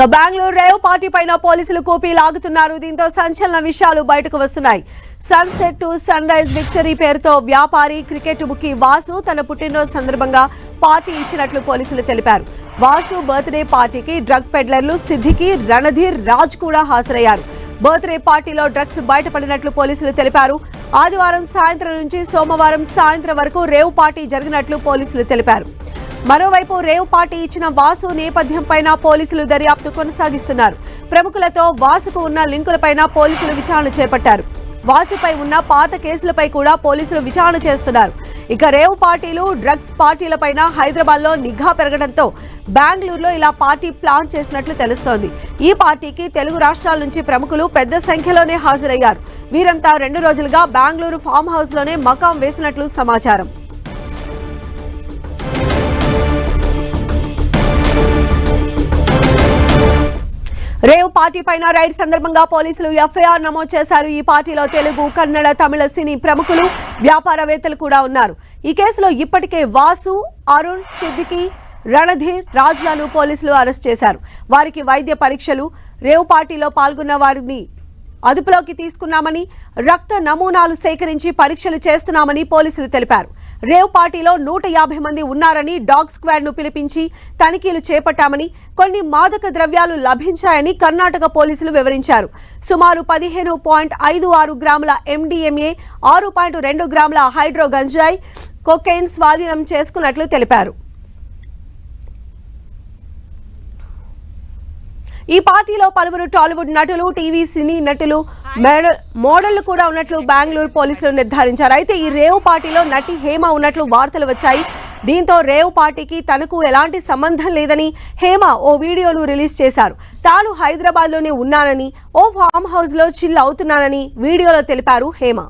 Bengaluru rave party పైన పోలీసులు కూపీ లాగుతున్నారు. దీంతో సంచలన విషయాలు బయటకు వస్తున్నాయి. Sunset to sunrise victory పేరుతో వ్యాపారి క్రికెట్ బుకీ వాసు తన పుట్టినరోజు సందర్భంగా పార్టీ ఇచ్చినట్లు పోలీసులు తెలిపారు. వాసు బర్త్డే పార్టీకి డ్రగ్ పెడ్లర్లు సిద్దికి, రణధీర్, రాజ్ కూడా హాజరయ్యారు. బర్త్డే పార్టీలో డ్రగ్స్ బయటపడినట్లు పోలీసులు తెలిపారు. ఆదివారం సాయంత్రం నుంచి సోమవారం సాయంత్రం వరకు రేవ్ పార్టీ జరిగినట్లు పోలీసులు తెలిపారు. మరోవైపు రేవ్ పార్టీ ఇచ్చిన వాసు నేపథ్యంపైన పోలీసులు దర్యాప్తు కొనసాగిస్తున్నారు. ప్రముఖులతో వాసుకు ఉన్న లింకులపైన పోలీసులు విచారణ చేపట్టారు. వాసుపై ఉన్న పాత కేసులపై కూడా పోలీసులు విచారణ చేస్తున్నారు. ఇక రేవ్ పార్టీలు, డ్రగ్స్ పార్టీలపైన హైదరాబాద్ లో నిఘా పెరగడంతో బెంగళూరులో ఇలా పార్టీ ప్లాన్ చేసినట్లు తెలుస్తోంది. ఈ పార్టీకి తెలుగు రాష్ట్రాల నుంచి ప్రముఖులు పెద్ద సంఖ్యలోనే హాజరయ్యారు. వీరంతా 2 రోజులుగా బెంగళూరు ఫామ్ హౌస్ లోనే మకాం వేసినట్లు సమాచారం. రేవ్ పార్టీ పైన రైడ్ సందర్భంగా పోలీసులు ఎఫ్ఐఆర్ నమోదు చేశారు. ఈ పార్టీలో తెలుగు, కన్నడ, తమిళ సినీ ప్రముఖులు, వ్యాపారవేత్తలు కూడా ఉన్నారు. ఈ కేసులో ఇప్పటికే వాసు, అరుణ్, సిద్దికి, రణధీర్, రాజ్లను పోలీసులు అరెస్ట్ చేశారు. వారికి వైద్య పరీక్షలు, రేవ్ పార్టీలో పాల్గొన్న వారిని అదుపులోకి తీసుకున్నామని, రక్త నమూనాలు సేకరించి పరీక్షలు చేస్తున్నామని పోలీసులు తెలిపారు. రేవ్ పార్టీలో 150 మంది ఉన్నారని డాగ్ స్క్వాడ్ ను పిలిపించి తనిఖీలు చేపట్టామని, కొన్ని మాదక ద్రవ్యాలు లభించాయని కర్ణాటక పోలీసులు వివరించారు. సుమారు 15.56 గ్రాముల MDMA, 6.2 గ్రాముల హైడ్రో గంజాయి, కొకైన్ స్వాధీనం చేసుకున్నట్లు తెలిపారు. ఈ పార్టీలో పలువురు టాలీవుడ్ నటులు, టీవీ సినీ నటులు, మోడళ్లు కూడా ఉన్నట్లు బెంగళూరు పోలీసులు నిర్ధారించారు. అయితే ఈ రేవ్ పార్టీలో నటి హేమ ఉన్నట్లు వార్తలు వచ్చాయి. దీంతో రేవ్ పార్టీకి తనకు ఎలాంటి సంబంధం లేదని హేమ ఓ వీడియోను రిలీజ్ చేశారు. తాను హైదరాబాద్ లోనే ఉన్నానని, ఓ ఫామ్ హౌస్ లో చిల్ అవుతున్నానని వీడియోలో తెలిపారు హేమ.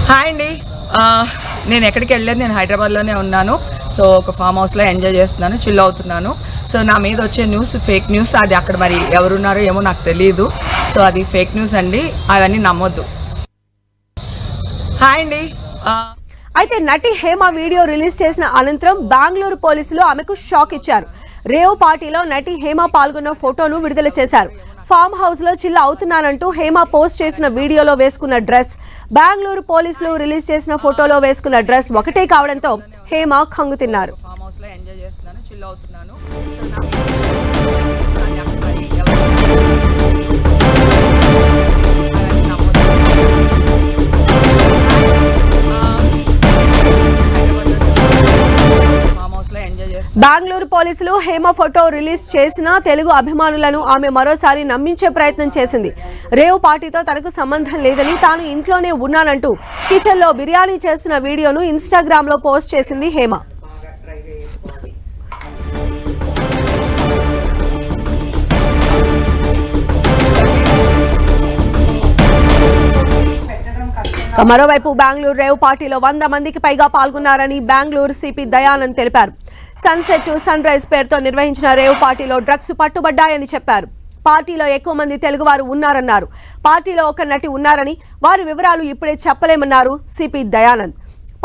హాయ్ అండి, నేను ఎక్కడికి వెళ్ళలేదు, నేను హైదరాబాద్లోనే ఉన్నాను. సో ఒక ఫామ్ హౌస్లో ఎంజాయ్ చేస్తున్నాను, చిల్ అవుతున్నాను. సో నా మీద వచ్చే న్యూస్ ఫేక్ న్యూస్, అది అక్కడ మరి ఎవరున్నారో ఏమో నాకు తెలియదు. సో అది ఫేక్ న్యూస్ అండి, అవన్నీ నమ్మొద్దు. హాయ్ అండి. అయితే నటి హేమ వీడియో రిలీజ్ చేసిన అనంతరం బెంగళూరు పోలీసులు ఆమెకు షాక్ ఇచ్చారు. రేవ్ పార్టీలో నటి హేమ పాల్గొన్న ఫోటోను విడుదల చేశారు. ఫామ్ హౌస్ లో చిల్ అవుతున్నానంటూ హేమ పోస్ట్ చేసిన వీడియోలో వేసుకున్న డ్రెస్, బెంగళూరు పోలీసులు రిలీజ్ చేసిన ఫోటోలో వేసుకున్న డ్రెస్ ఒకటే కావడంతో హేమ కంగుతిన్నారు. ఫామ్ హౌస్ లో ఎంజాయ్ చేస్తున్నాను, చిల్ అవుతున్నాను. బెంగళూరు పోలీసులు హేమ ఫోటో రిలీజ్ చేసిన తెలుగు అభిమానులను ఆమె మరోసారి నమ్మించే ప్రయత్నం చేసింది. రేవ్ పార్టీతో తనకు సంబంధం లేదని, తాను ఇంట్లోనే ఉన్నానంటూ కిచెన్ లో బిర్యానీ చేస్తున్న వీడియోను ఇన్స్టాగ్రామ్ లో పోస్ట్ చేసింది హేమ. మరోవైపు బెంగళూరు రేవ్ పార్టీలో 100 మందికి పైగా పాల్గొన్నారని బెంగళూరు సిపి దయానంద్ తెలిపారు. సన్సెట్ టు సన్ రైజ్ పేరుతో నిర్వహించిన రేవ్ పార్టీలో డ్రగ్స్ పట్టుబడ్డాయని చెప్పారు. పార్టీలో ఎక్కువ మంది తెలుగువారు ఉన్నారన్నారు. పార్టీలో ఒక నటి ఉన్నారని, వారి వివరాలు ఇప్పుడే చెప్పలేమన్నారు సిపి దయానంద్.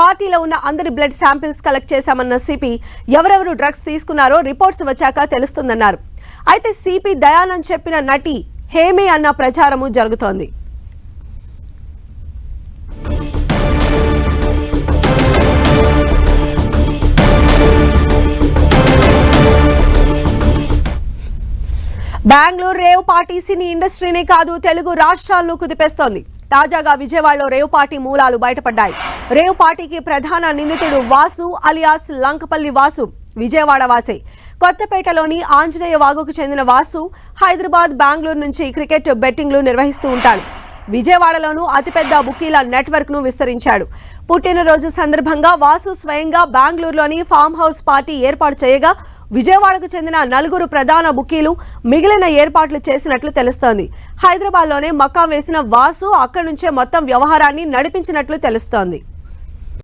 పార్టీలో ఉన్న అందరి బ్లడ్ శాంపిల్స్ కలెక్ట్ చేశామన్న సిపి, ఎవరెవరు డ్రగ్స్ తీసుకున్నారో రిపోర్ట్స్ వచ్చాక తెలుస్తుందన్నారు. అయితే సిపి దయానంద్ చెప్పిన నటి హేమే అన్న ప్రచారము జరుగుతోంది. బెంగళూరు రేవ్ పార్టీ సినీ ఇండస్ట్రీనే కాదు, తెలుగు రాష్ట్రాలను కుదిపేస్తోంది. తాజాగా విజయవాడలో రేవ్ పార్టీ మూలాలు బయటపడ్డాయి. రేవ్ పార్టీకి ప్రధాన నిందితుడు వాసు అలియాస్ లంకపల్లి వాసు విజయవాడ వాసే. కొత్తపేటలోని ఆంజనేయ వాగుకు చెందిన వాసు హైదరాబాద్, బెంగళూరు నుంచి క్రికెట్ బెట్టింగ్లు నిర్వహిస్తూ ఉంటాడు. విజయవాడలోనూ అతిపెద్ద బుకీల నెట్వర్క్ ను విస్తరించాడు. పుట్టినరోజు సందర్భంగా వాసు స్వయంగా బెంగళూరులోని ఫామ్ హౌస్ పార్టీ ఏర్పాటు చేయగా విజయవాడకు చెందిన 4 ప్రధాన బుకీలు మిగిలిన ఏర్పాట్లు చేసినట్లు తెలుస్తోంది. హైదరాబాద్లోనే మకాం వేసిన వాసు అక్కడి నుంచే మొత్తం వ్యవహారాన్ని నడిపించినట్లు తెలుస్తోంది.